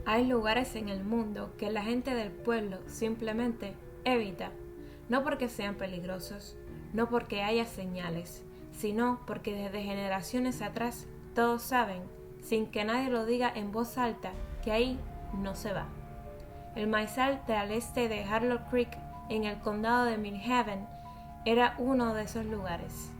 Hay lugares en el mundo que la gente del pueblo simplemente evita, no porque sean peligrosos, no porque haya señales, sino porque desde generaciones atrás todos saben, sin que nadie lo diga en voz alta, que ahí no se va. El maizal al este de Harlow Creek, en el condado de Midhaven, era uno de esos lugares.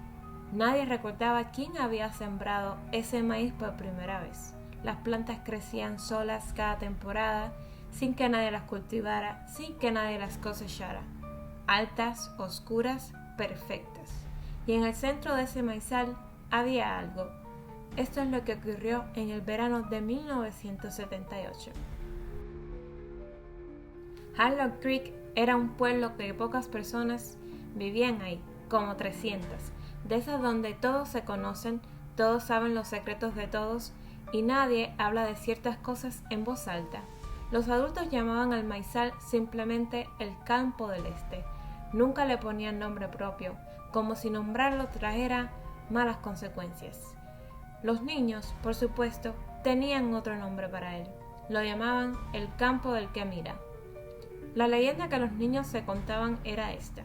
Nadie recordaba quién había sembrado ese maíz por primera vez. Las plantas crecían solas cada temporada, sin que nadie las cultivara, sin que nadie las cosechara. Altas, oscuras, perfectas. Y en el centro de ese maizal había algo. Esto es lo que ocurrió en el verano de 1978. Harlow Creek era un pueblo que pocas personas vivían ahí, como 300, de esas donde todos se conocen, todos saben los secretos de todos y nadie habla de ciertas cosas en voz alta. Los adultos llamaban al maizal simplemente el Campo del Este. Nunca le ponían nombre propio, como si nombrarlo trajera malas consecuencias. Los niños, por supuesto, tenían otro nombre para él. Lo llamaban el Campo del que mira. La leyenda que los niños se contaban era esta.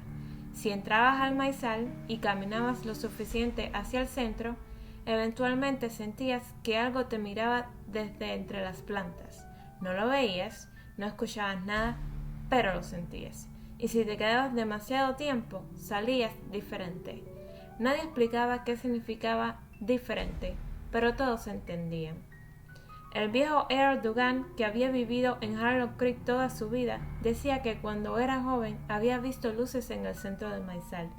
Si entrabas al maizal y caminabas lo suficiente hacia el centro, eventualmente sentías que algo te miraba desde entre las plantas. No lo veías, no escuchabas nada, pero lo sentías. Y si te quedabas demasiado tiempo, salías diferente. Nadie explicaba qué significaba diferente, pero todos entendían. El viejo Earl Dugan, que había vivido en Harlow Creek toda su vida, decía que cuando era joven había visto luces en el centro del maizal.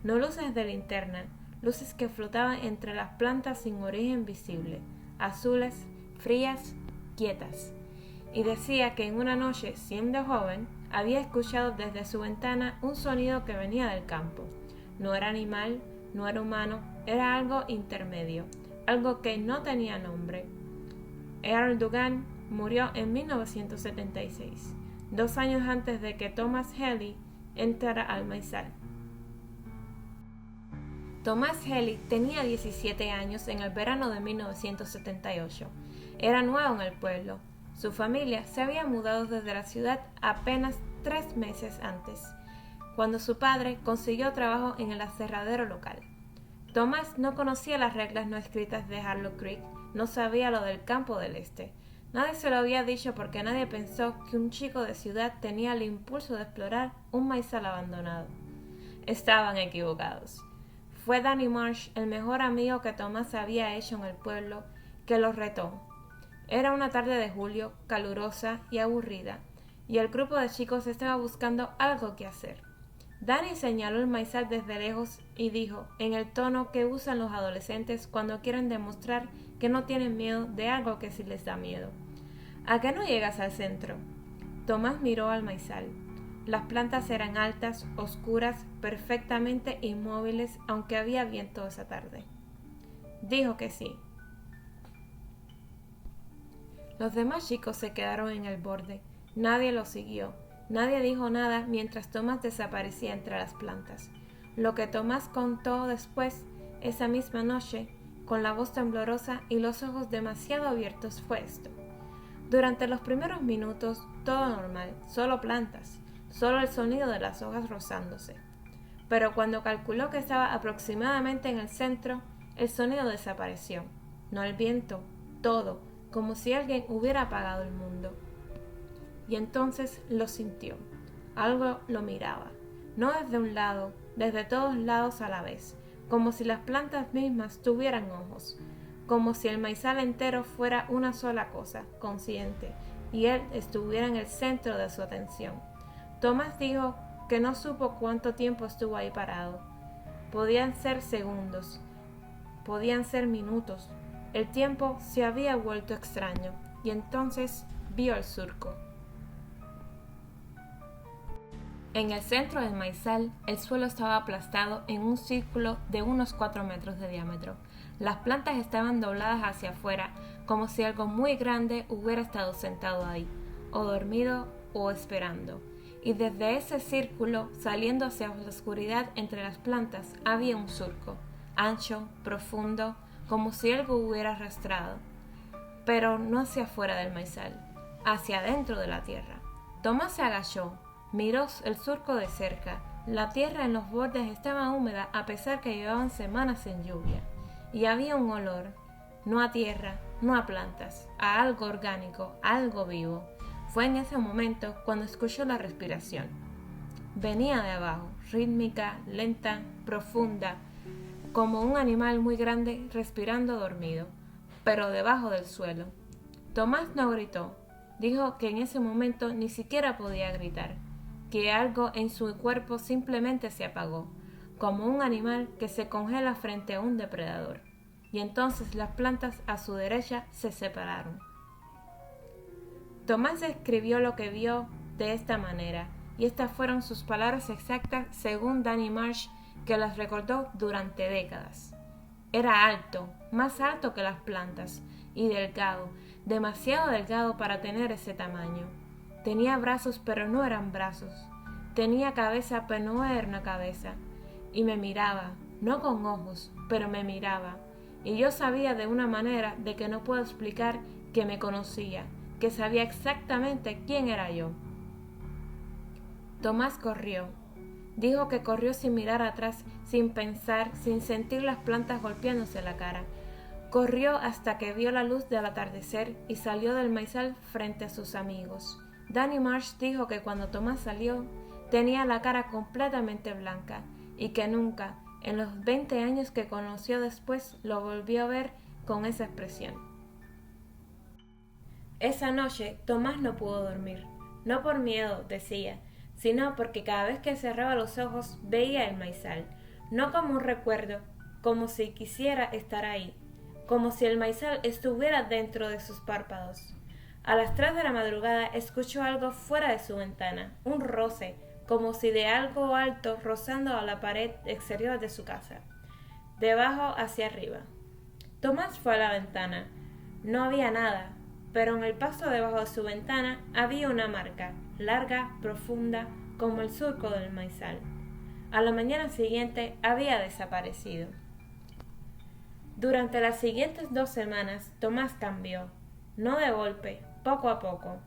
No luces de linterna, luces que flotaban entre las plantas sin origen visible, azules, frías, quietas. Y decía que en una noche, siendo joven, había escuchado desde su ventana un sonido que venía del campo. No era animal, no era humano, era algo intermedio, algo que no tenía nombre. Earl Dugan murió en 1976, 2 años antes de que Thomas Healy entrara al maizal. Thomas Healy tenía 17 años en el verano de 1978. Era nuevo en el pueblo. Su familia se había mudado desde la ciudad apenas 3 meses antes, cuando su padre consiguió trabajo en el aserradero local. Thomas no conocía las reglas no escritas de Harlow Creek, no sabía lo del Campo del Este. Nadie se lo había dicho porque nadie pensó que un chico de ciudad tenía el impulso de explorar un maizal abandonado. Estaban equivocados. Fue Danny Marsh, el mejor amigo que Thomas había hecho en el pueblo, que lo retó. Era una tarde de julio, calurosa y aburrida, y el grupo de chicos estaba buscando algo que hacer. Danny señaló el maizal desde lejos y dijo, en el tono que usan los adolescentes cuando quieren demostrar que no tienen miedo de algo que sí les da miedo. ¿A qué no llegas al centro? Tomás miró al maizal. Las plantas eran altas, oscuras, perfectamente inmóviles, aunque había viento esa tarde. Dijo que sí. Los demás chicos se quedaron en el borde. Nadie lo siguió. Nadie dijo nada mientras Tomás desaparecía entre las plantas. Lo que Tomás contó después, esa misma noche, con la voz temblorosa y los ojos demasiado abiertos, fue esto. Durante los primeros minutos, todo normal, solo plantas, solo el sonido de las hojas rozándose. Pero cuando calculó que estaba aproximadamente en el centro, el sonido desapareció. No el viento, todo, como si alguien hubiera apagado el mundo. Y entonces lo sintió. Algo lo miraba, no desde un lado, desde todos lados a la vez, como si las plantas mismas tuvieran ojos, como si el maizal entero fuera una sola cosa, consciente, y él estuviera en el centro de su atención. Tomás dijo que no supo cuánto tiempo estuvo ahí parado. Podían ser segundos, podían ser minutos. El tiempo se había vuelto extraño, y entonces vio el surco. En el centro del maizal, el suelo estaba aplastado en un círculo de unos 4 metros de diámetro. Las plantas estaban dobladas hacia afuera, como si algo muy grande hubiera estado sentado ahí, o dormido o esperando. Y desde ese círculo, saliendo hacia la oscuridad entre las plantas, había un surco, ancho, profundo, como si algo hubiera arrastrado, pero no hacia afuera del maizal. hacia adentro de la tierra. Tomás se agachó, miró el surco de cerca. La tierra en los bordes estaba húmeda a pesar que llevaban semanas en lluvia, y había un olor, no a tierra, no a plantas, a algo orgánico, a algo vivo. Fue en ese momento cuando escuchó la respiración. Venía de abajo, rítmica, lenta, profunda, como un animal muy grande respirando dormido, pero debajo del suelo. Tomás no gritó. Dijo que en ese momento ni siquiera podía gritar, que algo en su cuerpo simplemente se apagó, como un animal que se congela frente a un depredador. Y entonces las plantas a su derecha se separaron. Tomás escribió lo que vio de esta manera, y estas fueron sus palabras exactas según Danny Marsh, que las recordó durante décadas. Era alto, más alto que las plantas, y delgado, demasiado delgado para tener ese tamaño. Tenía brazos, pero no eran brazos. Tenía cabeza, pero no era una cabeza. Y me miraba, no con ojos, pero me miraba. Y yo sabía de una manera de que no puedo explicar que me conocía, que sabía exactamente quién era yo. Tomás corrió. Dijo que corrió sin mirar atrás, sin pensar, sin sentir las plantas golpeándose la cara. Corrió hasta que vio la luz del atardecer y salió del maizal frente a sus amigos. Danny Marsh dijo que cuando Tomás salió, tenía la cara completamente blanca y que nunca, en los 20 años que conoció después, lo volvió a ver con esa expresión. Esa noche, Tomás no pudo dormir. No por miedo, decía, sino porque cada vez que cerraba los ojos veía el maizal, no como un recuerdo, como si quisiera estar ahí, como si el maizal estuviera dentro de sus párpados. A las 3 de la madrugada escuchó algo fuera de su ventana, un roce, como si de algo alto rozando a la pared exterior de su casa, de abajo hacia arriba. Tomás fue a la ventana. No había nada, pero en el pasto debajo de su ventana había una marca, larga, profunda, como el surco del maizal. A la mañana siguiente había desaparecido. Durante las siguientes 2 semanas, Tomás cambió, no de golpe, poco a poco.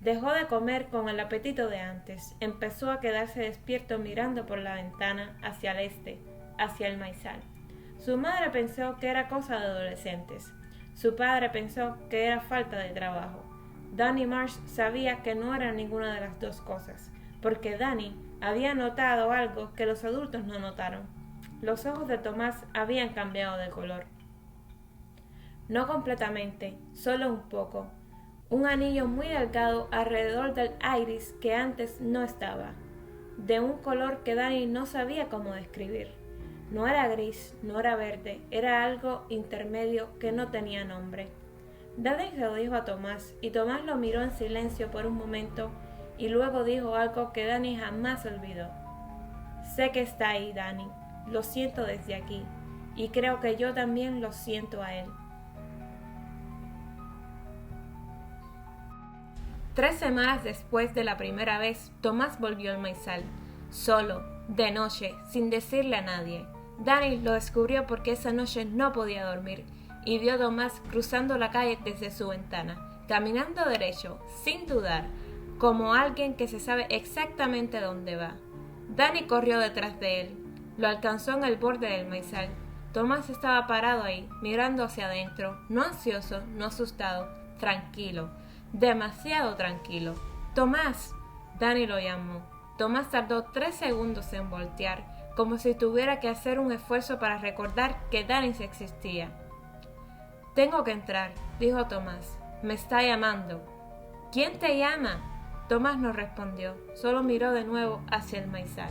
Dejó de comer con el apetito de antes, empezó a quedarse despierto mirando por la ventana hacia el este, hacia el maizal. Su madre pensó que era cosa de adolescentes. Su padre pensó que era falta de trabajo. Danny Marsh sabía que no era ninguna de las dos cosas, porque Danny había notado algo que los adultos no notaron. Los ojos de Tomás habían cambiado de color. No completamente, solo un poco. Un anillo muy delgado alrededor del iris que antes no estaba, de un color que Danny no sabía cómo describir. No era gris, no era verde, era algo intermedio que no tenía nombre. Danny se lo dijo a Tomás, y Tomás lo miró en silencio por un momento, y luego dijo algo que Danny jamás olvidó. Sé que está ahí, Danny, lo siento desde aquí, y creo que yo también lo siento a él. 3 semanas después de la primera vez, Tomás volvió al maizal, solo, de noche, sin decirle a nadie. Danny lo descubrió porque esa noche no podía dormir, y vio a Tomás cruzando la calle desde su ventana, caminando derecho, sin dudar, como alguien que se sabe exactamente dónde va. Danny corrió detrás de él, lo alcanzó en el borde del maizal. Tomás estaba parado ahí, mirando hacia adentro, no ansioso, no asustado, tranquilo. Demasiado tranquilo. ¡Tomás! Danny lo llamó. Tomás tardó 3 segundos en voltear, como si tuviera que hacer un esfuerzo para recordar que Danny existía. Tengo que entrar, dijo Tomás. Me está llamando. ¿Quién te llama? Tomás no respondió, solo miró de nuevo hacia el maizal.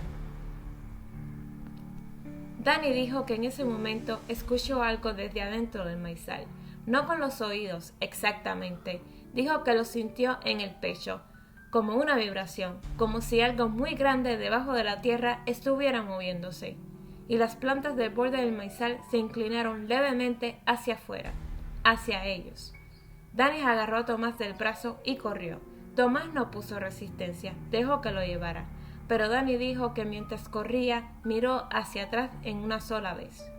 Danny dijo que en ese momento escuchó algo desde adentro del maizal, no con los oídos exactamente. Dijo que lo sintió en el pecho, como una vibración, como si algo muy grande debajo de la tierra estuviera moviéndose, y las plantas del borde del maizal se inclinaron levemente hacia afuera, hacia ellos. Danny agarró a Tomás del brazo y corrió. Tomás no puso resistencia, dejó que lo llevara, pero Danny dijo que mientras corría miró hacia atrás en una sola vez,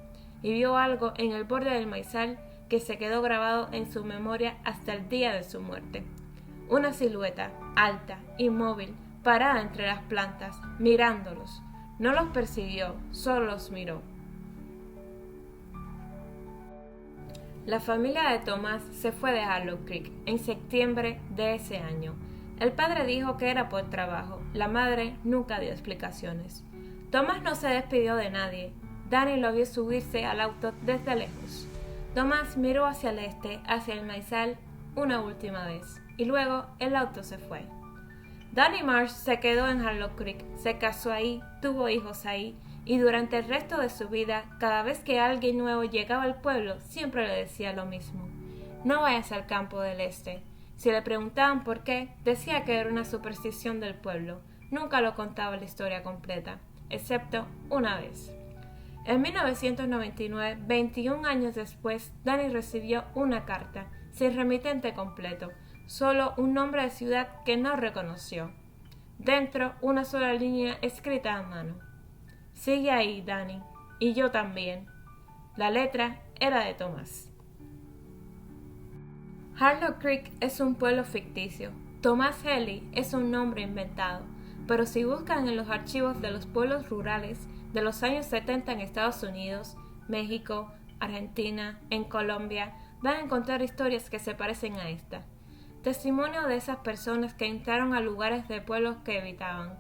y vio algo en el borde del maizal que se quedó grabado en su memoria hasta el día de su muerte. una silueta, alta, inmóvil, parada entre las plantas, mirándolos. No los persiguió, solo los miró. La familia de Thomas se fue de Hollow Creek en septiembre de ese año. El padre dijo que era por trabajo. La madre nunca dio explicaciones. Thomas no se despidió de nadie. Danny lo vio subirse al auto desde lejos. Thomas miró hacia el este, hacia el maizal, una última vez, y luego el auto se fue. Danny Marsh se quedó en Hollow Creek, se casó ahí, tuvo hijos ahí, y durante el resto de su vida, cada vez que alguien nuevo llegaba al pueblo, siempre le decía lo mismo: no vayas al campo del este. Si le preguntaban por qué, decía que era una superstición del pueblo. Nunca lo contaba la historia completa, excepto una vez. En 1999, 21 años después, Danny recibió una carta, sin remitente completo, solo un nombre de ciudad que no reconoció. Dentro, una sola línea escrita a mano: sigue ahí, Danny, y yo también. La letra era de Thomas. Hollow Creek es un pueblo ficticio. Thomas Healy es un nombre inventado, pero si buscan en los archivos de los pueblos rurales de los años 70 en Estados Unidos, México, Argentina, en Colombia, van a encontrar historias que se parecen a esta. Testimonio de esas personas que entraron a lugares de pueblos que evitaban,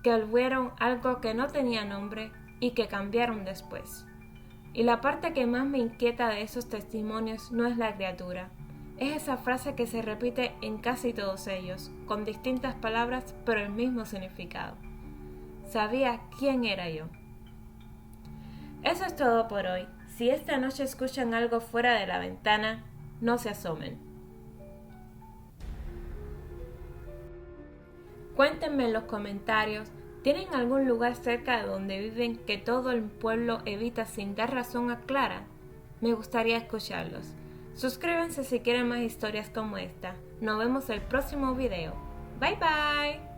que vieron algo que no tenía nombre y que cambiaron después. Y la parte que más me inquieta de esos testimonios no es la criatura, es esa frase que se repite en casi todos ellos, con distintas palabras pero el mismo significado: sabía quién era yo. Eso es todo por hoy. Si esta noche escuchan algo fuera de la ventana, no se asomen. Cuéntenme en los comentarios, ¿tienen algún lugar cerca de donde viven que todo el pueblo evita sin dar razón a clara? Me gustaría escucharlos. Suscríbanse si quieren más historias como esta. Nos vemos el próximo video. Bye bye.